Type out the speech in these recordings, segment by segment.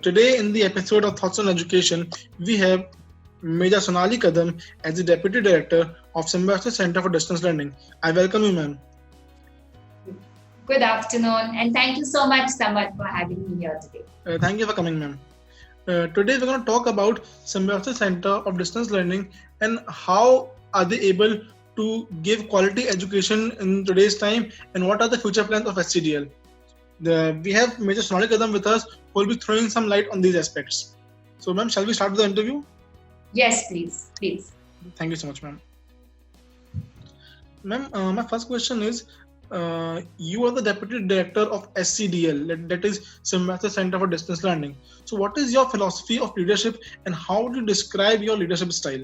Today in the episode of Thoughts on Education, we have Major Sonali Kadam as the Deputy Director of Symbiosis Center for Distance Learning. I welcome you, ma'am. Good afternoon, and thank you so much, Samad, for having me here today. Thank you for coming, ma'am. Today we're going to talk about Symbiosis Center of Distance Learning and how are they able to give quality education in today's time and what are the future plans of SCDL. We have Major Sonali Kadam with us who will be throwing some light on these aspects. So, ma'am, shall we start with the interview? Yes, please. Thank you so much, ma'am. Ma'am, my first question is, you are the Deputy Director of SCDL, that is Symbiosis Center for Distance Learning. So, what is your philosophy of leadership and how would you describe your leadership style?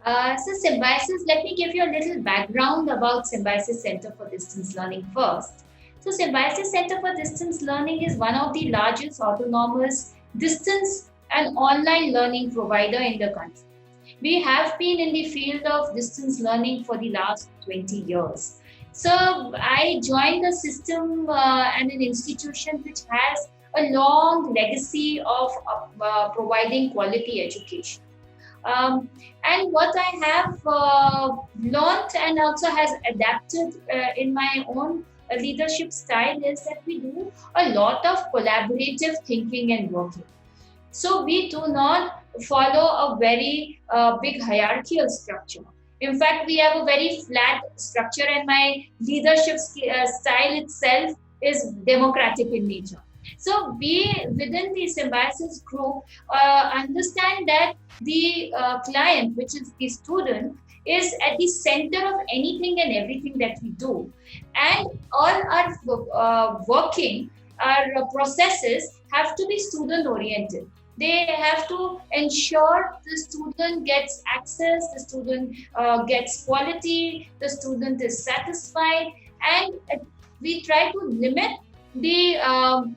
So Symbiosis, let me give you a little background about Symbiosis Center for Distance Learning first. So Symbiosis Center for Distance Learning is one of the largest autonomous distance and online learning provider in the country. We have been in the field of distance learning for the last 20 years. So I joined the system and an institution which has a long legacy of providing quality education. And what I have learned and also has adapted in my own leadership style is that we do a lot of collaborative thinking and working. So we do not follow a very big hierarchical structure. In fact, we have a very flat structure and my leadership style itself is democratic in nature. So we within the Symbiosis group understand that the client, which is the student, is at the center of anything and everything that we do. And all our working, our processes have to be student oriented. They have to ensure the student gets access, the student gets quality, the student is satisfied, and we try to limit the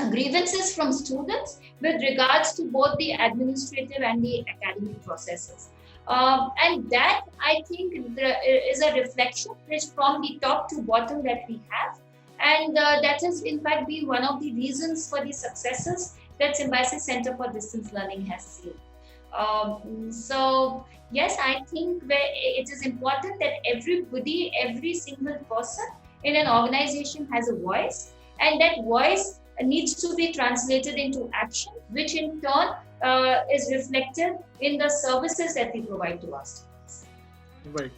grievances from students with regards to both the administrative and the academic processes. And that, I think, is a reflection which from the top to bottom that we have. And that has, in fact, been one of the reasons for the successes that Symbiosis Center for Distance Learning has seen. So, yes, I think it is important that everybody, every single person in an organization has a voice, and that voice needs to be translated into action, which in turn is reflected in the services that we provide to our students. Right.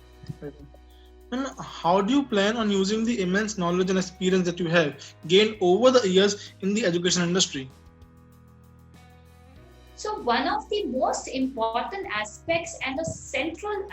And how do you plan on using the immense knowledge and experience that you have gained over the years in the education industry? So one of the most important aspects and a central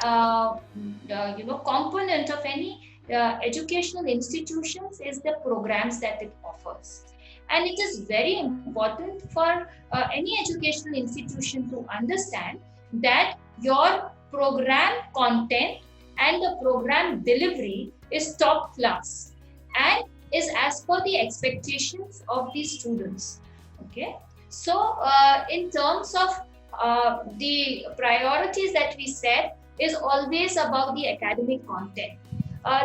component of any educational institutions is the programs that it offers. And it is very important for any educational institution to understand that your program content and the program delivery is top class and is as per the expectations of the students. Okay. So in terms of the priorities that we set is always about the academic content.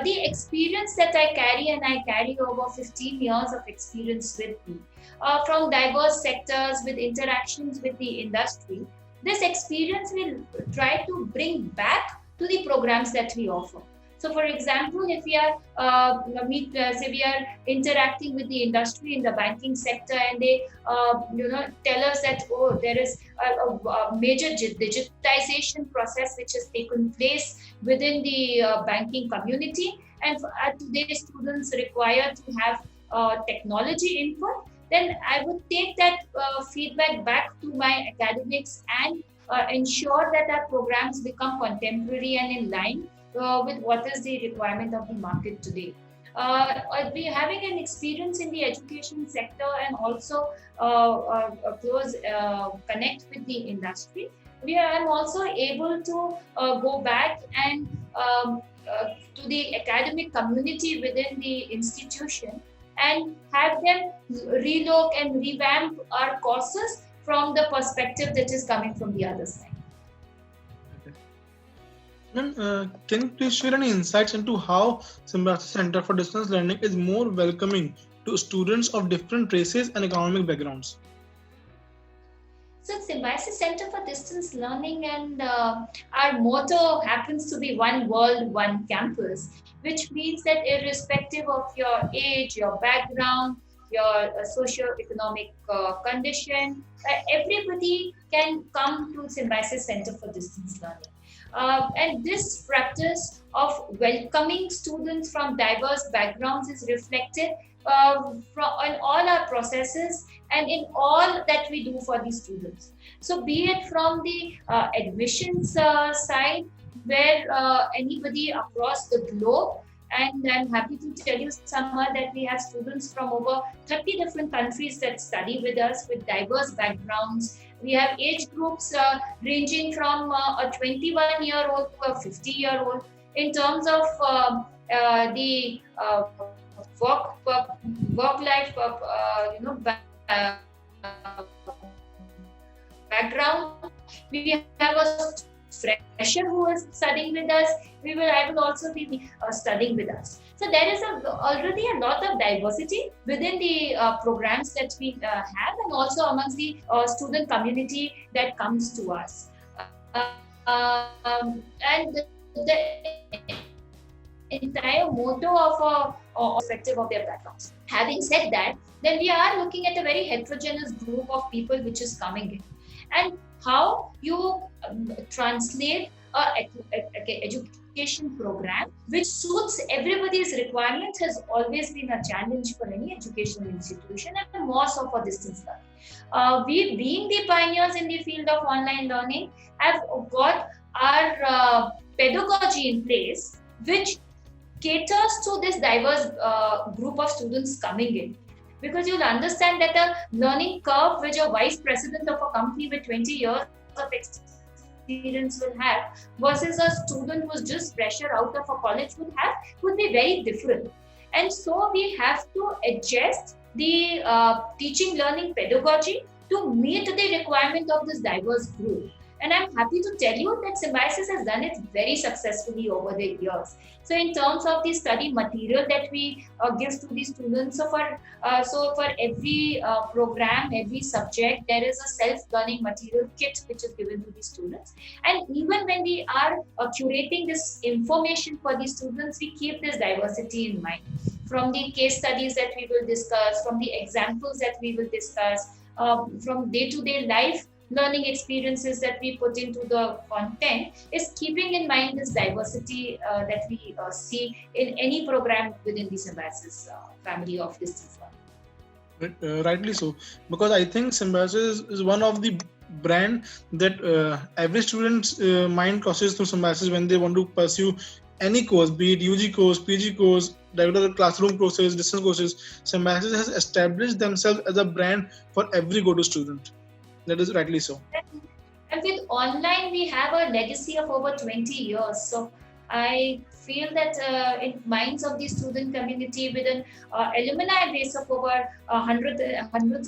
The experience that I carry, and I carry over 15 years of experience with me, from diverse sectors with interactions with the industry, this experience will try to bring back to the programs that we offer. So, for example, if we are, we are interacting with the industry in the banking sector, and they, tell us that there is a major digitization process which has taken place within the banking community, and today students require to have technology input, then I would take that feedback back to my academics and ensure that our programs become contemporary and in line with what is the requirement of the market today. We having an experience in the education sector and also a close connect with the industry. I'm also able to go back and to the academic community within the institution and have them relook and revamp our courses from the perspective that is coming from the other side. Ma'am, can you please share any insights into how Symbiosis Center for Distance Learning is more welcoming to students of different races and economic backgrounds? So Symbiosis Center for Distance Learning and our motto happens to be one world, one campus, which means that irrespective of your age, your background, your socio-economic condition, everybody can come to Symbiosis Center for Distance Learning. And this practice of welcoming students from diverse backgrounds is reflected in all our processes and in all that we do for the students. So, be it from the admissions side, where anybody across the globe, and I'm happy to tell you, Summer, that we have students from over 30 different countries that study with us with diverse backgrounds. We have age groups ranging from a 21-year-old to a 50-year-old. In terms of the work life background, we have a fresher who is studying with us. I will also be studying with us. So there is already a lot of diversity within the programs that we have, and also amongst the student community that comes to us. And the entire motto of perspective of their backgrounds. Having said that, then we are looking at a very heterogeneous group of people which is coming in, and how you translate education program which suits everybody's requirements has always been a challenge for any educational institution, and more so for distance learning. We, being the pioneers in the field of online learning, have got our pedagogy in place which caters to this diverse group of students coming in. Because you'll understand that a learning curve which a vice president of a company with 20 years of experience will have versus a student who's just fresher out of a college would be very different. And so we have to adjust the teaching learning pedagogy to meet the requirement of this diverse group. And I'm happy to tell you that Symbiosis has done it very successfully over the years. So in terms of the study material that we give to the students, so for every program, every subject, there is a self-learning material kit which is given to the students. And even when we are curating this information for the students, we keep this diversity in mind. From the case studies that we will discuss, from the examples that we will discuss, from day-to-day life learning experiences that we put into the content, is keeping in mind this diversity that we see in any program within the Symbiosis family of distance learning. Rightly so, because I think Symbiosis is one of the brand that every student's mind crosses through Symbiosis when they want to pursue any course, be it UG course, PG course, regular classroom courses, distance courses. Symbiosis has established themselves as a brand for every go-to student. That is rightly so. And with online, we have a legacy of over 20 years. So I feel that in minds of the student community, with an alumni base of over hundreds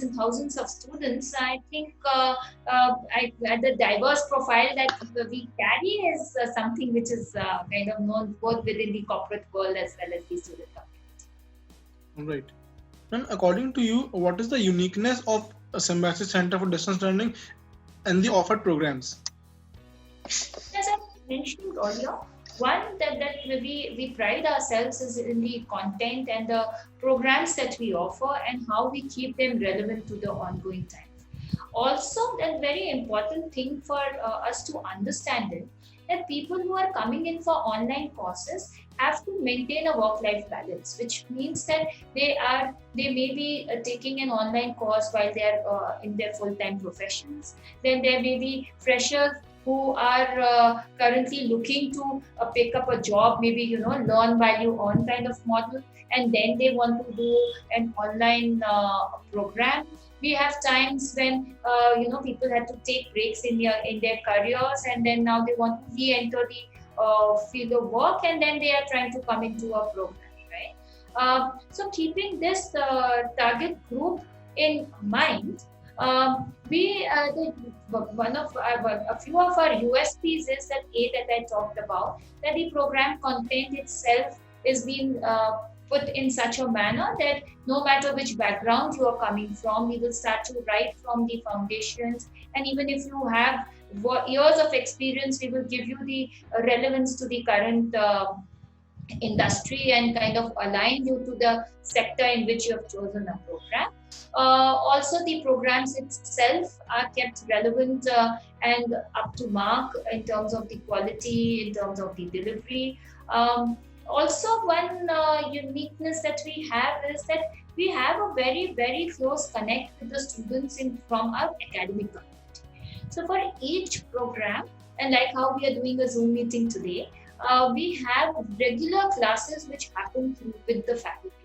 and thousands of students, I think the diverse profile that we carry is something which is kind of known both within the corporate world as well as the student community. All right. And according to you, what is the uniqueness of a Symbiosis Center for Distance Learning and the offered programs? As I mentioned earlier, one that we pride ourselves is in the content and the programs that we offer and how we keep them relevant to the ongoing times. Also, a very important thing for us to understand is that people who are coming in for online courses have to maintain a work-life balance, which means that they may be taking an online course while they are in their full-time professions. Then there may be freshers who are currently looking to pick up a job, maybe learn while you earn kind of model, and then they want to do an online program. We have times when people had to take breaks in their careers, and then now they want to re-enter the field of work, and then they are trying to come into a program, right? So keeping this target group in mind, a few of our USPs is that I talked about, that the program content itself is being put in such a manner that no matter which background you are coming from, we will start to write from the foundations. And even if you have years of experience, we will give you the relevance to the current industry and kind of align you to the sector in which you have chosen a program. Also, the programs itself are kept relevant and up to mark in terms of the quality, in terms of the delivery. Also, one uniqueness that we have is that we have a very, very close connect with the students from our academic community. So for each program, and like how we are doing a Zoom meeting today, we have regular classes which happen with the faculty.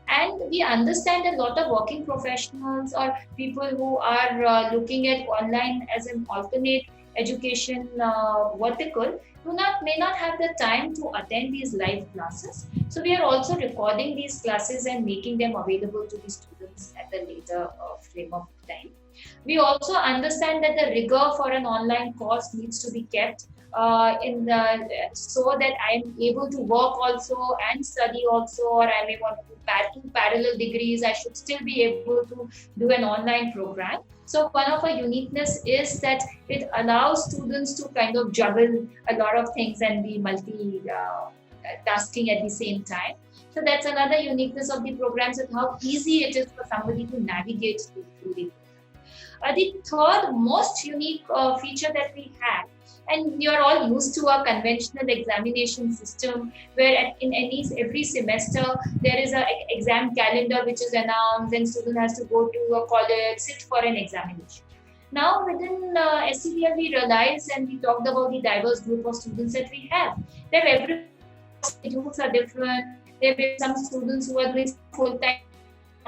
And we understand a lot of working professionals or people who are looking at online as an alternate education vertical may not have the time to attend these live classes. So we are also recording these classes and making them available to the students at a later frame of time. We also understand that the rigor for an online course needs to be kept so that I am able to work also and study also, or I may want to do two parallel degrees. I should still be able to do an online program. So one of our uniqueness is that it allows students to kind of juggle a lot of things and be tasking at the same time. So that's another uniqueness of the programs, and how easy it is for somebody to navigate through the program. The third most unique feature that we have, and you're all used to a conventional examination system where in every semester there is an exam calendar which is announced and student has to go to a college, sit for an examination. Now within SCDL we realized, and we talked about the diverse group of students that we have. That every schedules are different. There may be some students who are doing full-time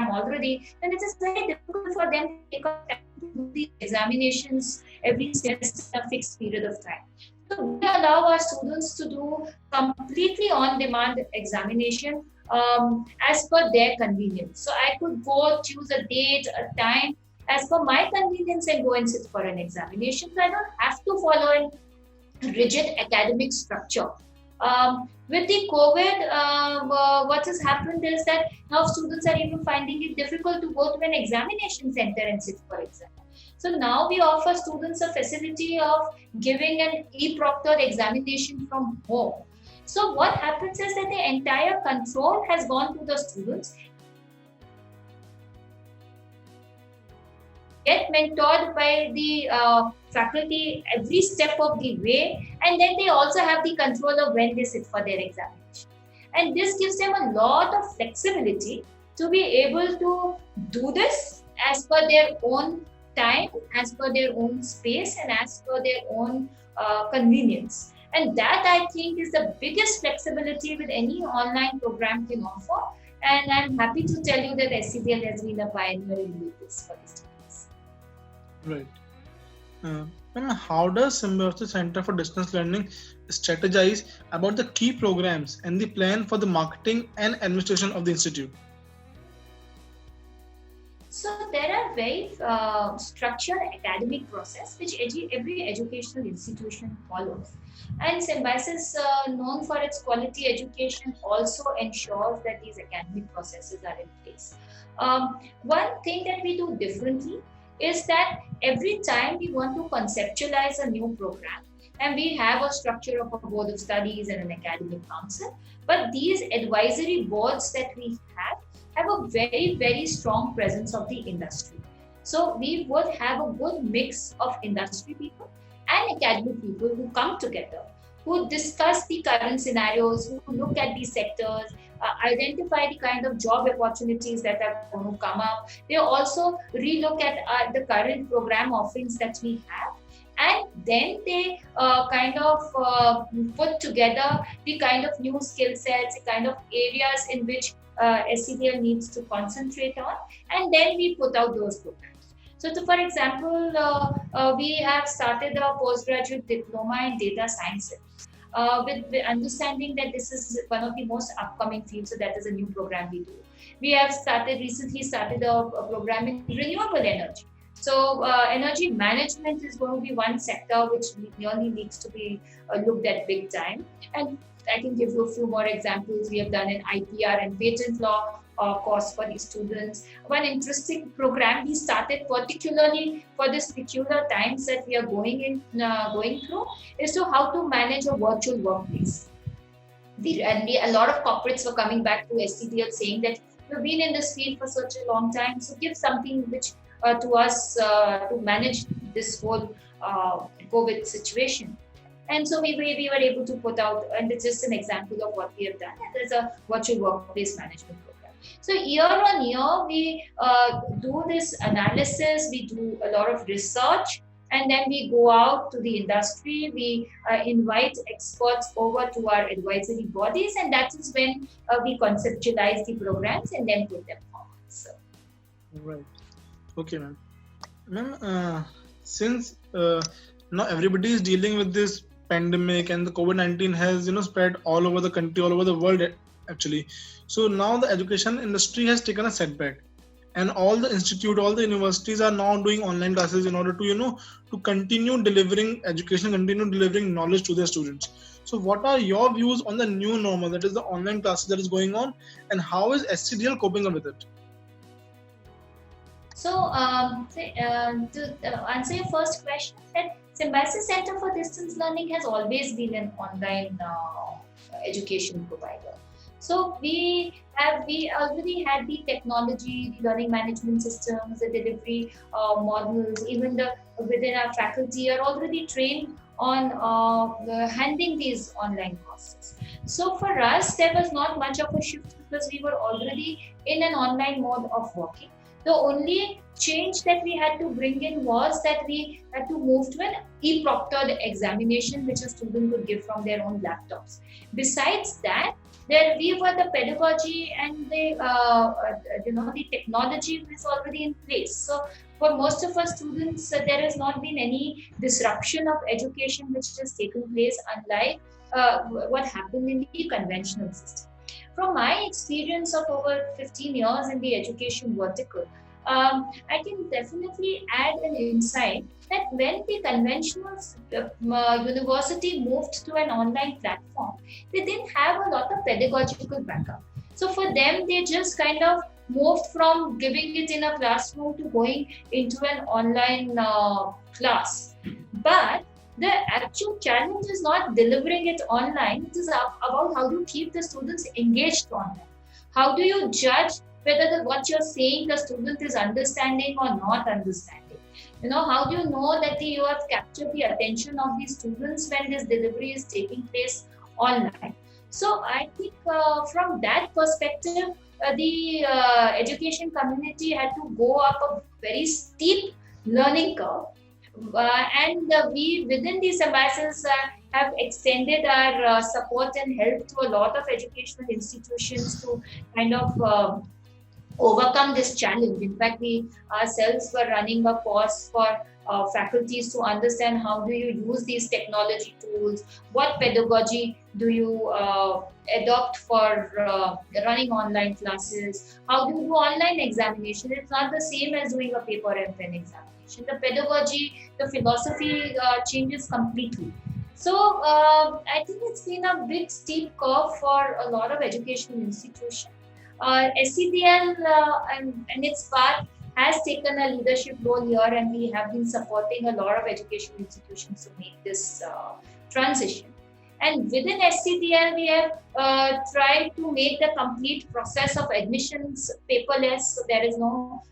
already, and it is very difficult for them to take up time to do these examinations every semester in a fixed period of time. So we allow our students to do completely on-demand examination as per their convenience. So I could go choose a date, a time as per my convenience and go and sit for an examination. So I don't have to follow a rigid academic structure. With the COVID, what has happened is that now students are even finding it difficult to go to an examination center and sit for exam. So now we offer students a facility of giving an e-proctored examination from home. So what happens is that the entire control has gone to the students. Get mentored by the faculty every step of the way, and then they also have the control of when they sit for their examination. And this gives them a lot of flexibility to be able to do this as per their own time, as per their own space, and as per their own convenience. And that, I think, is the biggest flexibility with any online program can offer. And I'm happy to tell you that SCDL has been a pioneer in this for this. Right. And how does Symbiosis Center for Distance Learning strategize about the key programs and the plan for the marketing and administration of the institute? So there are very structured academic process which every educational institution follows. And Symbiosis, known for its quality education, also ensures that these academic processes are in place. One thing that we do differently is that every time we want to conceptualize a new program, and we have a structure of a board of studies and an academic council, but these advisory boards that we have a very, very strong presence of the industry. So we would have a good mix of industry people and academic people who come together, who discuss the current scenarios, who look at these sectors, identify the kind of job opportunities that are going to come up. They also relook at the current program offerings that we have. And then they put together the kind of new skill sets, the kind of areas in which SCDL needs to concentrate on, and then we put out those programs. So for example, we have started a postgraduate diploma in data sciences. With the understanding that this is one of the most upcoming fields, so that is a new program we do. We have recently started a program in renewable energy. So energy management is going to be one sector which really needs to be looked at big time. And I can give you a few more examples. We have done an IPR and patent law course for these students. One interesting program we started particularly for this peculiar times that we are going through is to how to manage a virtual workplace. A lot of corporates were coming back to SCDL saying that we've been in this field for such a long time, so give something which to us to manage this whole COVID situation. And so we were able to put out, and it's just an example of what we have done. And there's a virtual workplace management program. So year on year, we do this analysis, we do a lot of research, and then we go out to the industry, we invite experts over to our advisory bodies, and that is when we conceptualize the programs and then put them forward. So. Right. Okay, ma'am. Ma'am, since now everybody is dealing with this pandemic and the COVID-19 has spread all over the country, all over the world actually. So now the education industry has taken a setback, and all the institute, all the universities are now doing online classes in order to to continue delivering education, continue delivering knowledge to their students. So what are your views on the new normal, that is the online classes that is going on, and how is SCDL coping up with it? So, to answer your first question, that Symbiosis Center for Distance Learning has always been an online education provider. So we already had the technology, the learning management systems, the delivery models. Even within our faculty are already trained on handling these online courses. So for us, there was not much of a shift because we were already in an online mode of working. The only change that we had to bring in was that we had to move to an e-proctored examination, which a student could give from their own laptops. Besides that, we were the pedagogy and the technology was already in place. So for most of our students, there has not been any disruption of education which has taken place, unlike what happened in the conventional system. From my experience of over 15 years in the education vertical, I can definitely add an insight that when the conventional university moved to an online platform, they didn't have a lot of pedagogical backup. So for them, they just kind of moved from giving it in a classroom to going into an online class. But the actual challenge is not delivering it online. It is about how do you keep the students engaged online. How do you judge whether what you're saying the student is understanding or not understanding? How do you know that you have captured the attention of the students when this delivery is taking place online? So I think from that perspective, the education community had to go up a very steep learning curve. And we within these Symbiosis have extended our support and help to a lot of educational institutions to kind of overcome this challenge. In fact, we ourselves were running a course for faculties to understand how do you use these technology tools, what pedagogy do you adopt for running online classes, how do you do online examination. It's not the same as doing a paper and pen examination. The pedagogy, the philosophy changes completely. So I think it's been a big steep curve for a lot of educational institutions. SCDL and its part has taken a leadership role here, and we have been supporting a lot of educational institutions to make this transition. And within SCDL, we have tried to make the complete process of admissions paperless, so there is no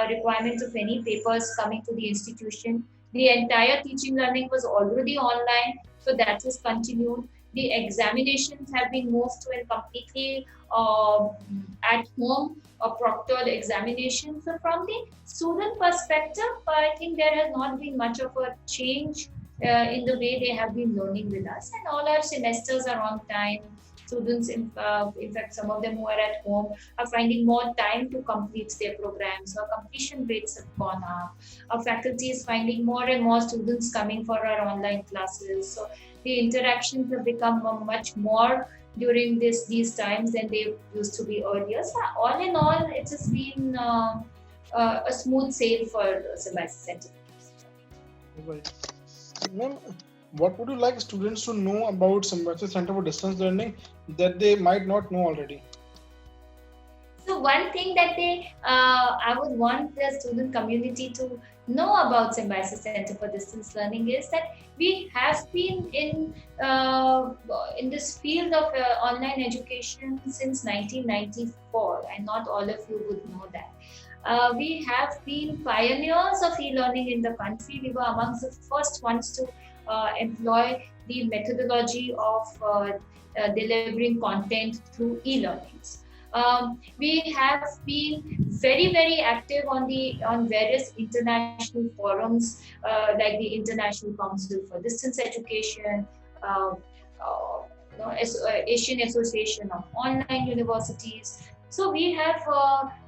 requirement of any papers coming to the institution. The entire teaching learning was already online, so that is continued. The examinations have been moved to a completely at home proctored examination. So from the student perspective, I think there has not been much of a change in the way they have been learning with us, and all our semesters are on time. Students, in fact, some of them who are at home are finding more time to complete their programs. Our completion rates have gone up. Our faculty is finding more and more students coming for our online classes. So the interactions have become much more during these times than they used to be earlier. So all in all, it has been a smooth sail for Symbiosis Center. Right. Ma'am, What would you like students to know about Symbiosis Center for Distance Learning that they might not know already? So one thing that I would want the student community to know about Symbiosis Center for Distance Learning is that we have been in this field of online education since 1994, and not all of you would know that. We have been pioneers of e-learning in the country. We were amongst the first ones to employ the methodology of delivering content through e-learnings. We have been very active on various international forums like the International Council for Distance Education, uh, Asian Association of Online Universities. So we have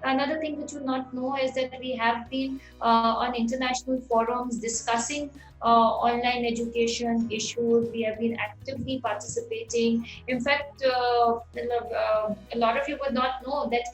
another thing which you not know is that we have been on international forums discussing online education issues. We have been actively participating. In fact, a lot of you would not know that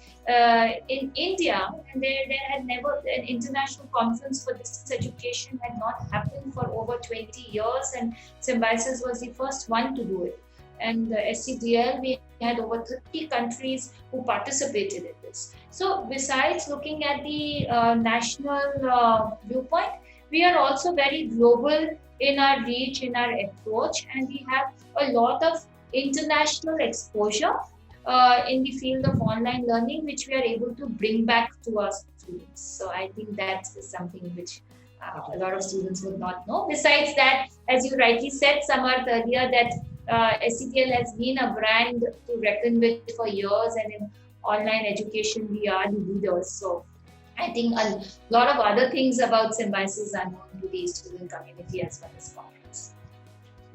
in India, there had never an international conference for distance education had not happened for over 20 years, and Symbiosis was the first one to do it. And the SCDL, we had over 30 countries who participated in this. So besides looking at the national viewpoint, we are also very global in our reach, in our approach, and we have a lot of international exposure in the field of online learning, which we are able to bring back to our students. So I think that is something which a lot of students would not know. Besides that, as you rightly said, Samarth, earlier, that SCTL has been a brand to reckon with for years, and in online education, we are the leaders. So I think a lot of other things about Symbiosis are known to the student community as well as parents.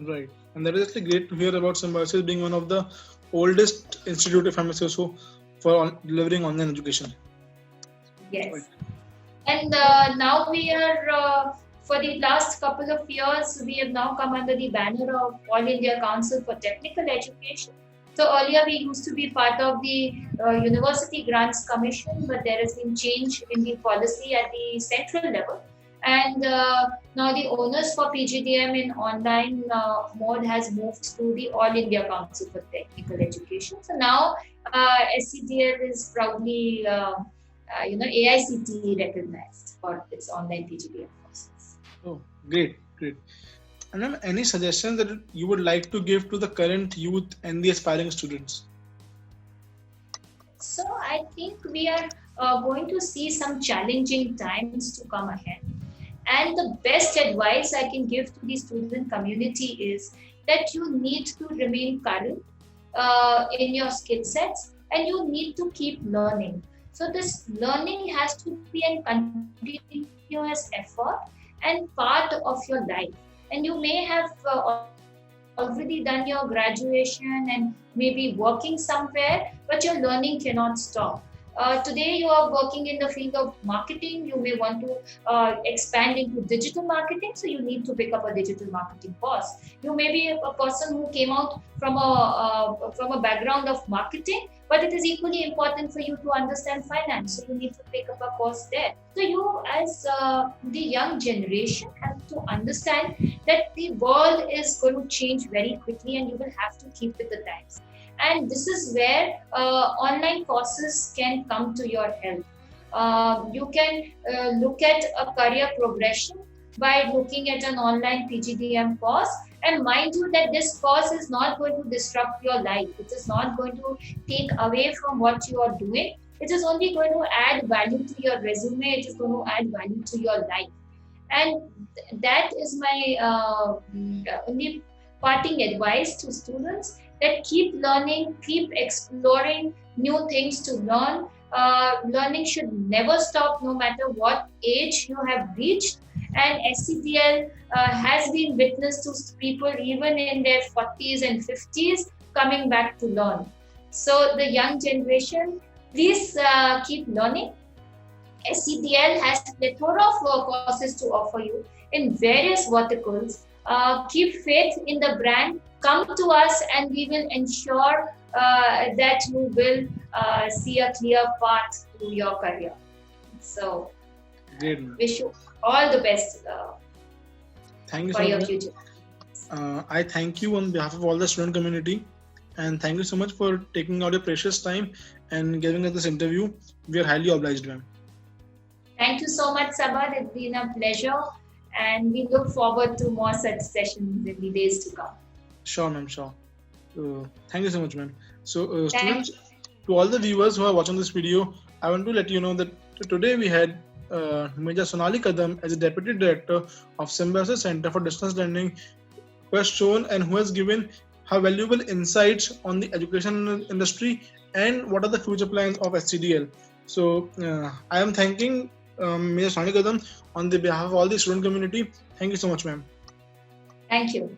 Right. And that is actually great to hear about Symbiosis being one of the oldest institute, if I may say so, for delivering online education. Yes. Right. And now we are, for the last couple of years, we have now come under the banner of All India Council for Technical Education. So earlier we used to be part of the University Grants Commission, but there has been change in the policy at the central level. And now the onus for PGDM in online mode has moved to the All India Council for Technical Education. So now SCDL is proudly AICTE recognized for its online PGDM courses. Oh, great. And then any suggestions that you would like to give to the current youth and the aspiring students? So I think we are going to see some challenging times to come ahead. And the best advice I can give to the student community is that you need to remain current in your skill sets, and you need to keep learning. So this learning has to be a continuous effort and part of your life. And you may have already done your graduation and maybe working somewhere, but your learning cannot stop. Today you are working in the field of marketing. You may want to expand into digital marketing, so you need to pick up a digital marketing course. You may be a person who came out from a background of marketing, but it is equally important for you to understand finance, so you need to pick up a course there. So you, as the young generation, have to understand that the world is going to change very quickly, and you will have to keep with the times. And this is where online courses can come to your help. You can look at a career progression by looking at an online PGDM course. And mind you that this course is not going to disrupt your life. It is not going to take away from what you are doing. It is only going to add value to your resume. It is going to add value to your life. And that is my only parting advice to students, that keep learning, keep exploring new things to learn. Learning should never stop, no matter what age you have reached. And SCDL has been witness to people even in their 40s and 50s coming back to learn. So the young generation, please keep learning. SCDL has plethora of courses to offer you in various verticals. Keep faith in the brand. Come to us, and we will ensure that you will see a clear path to your career. So, Great. wish you all the best Thank you for so your much. future. I thank you on behalf of all the student community, and thank you so much for taking out your precious time and giving us this interview. We are highly obliged, ma'am. Thank you so much, Sabad. It's been a pleasure, and we look forward to more such sessions in the days to come. Sure, ma'am, sure. Thank you so much, ma'am. So, Thank students, to all the viewers who are watching this video, I want to let you know that today we had Major Sonali Kadam as a Deputy Director of Symbiosis Center for Distance Learning, who has shown and who has given her valuable insights on the education industry and what are the future plans of SCDL. So, I am thanking Major Sonali Kadam on the behalf of all the student community. Thank you so much, ma'am. Thank you.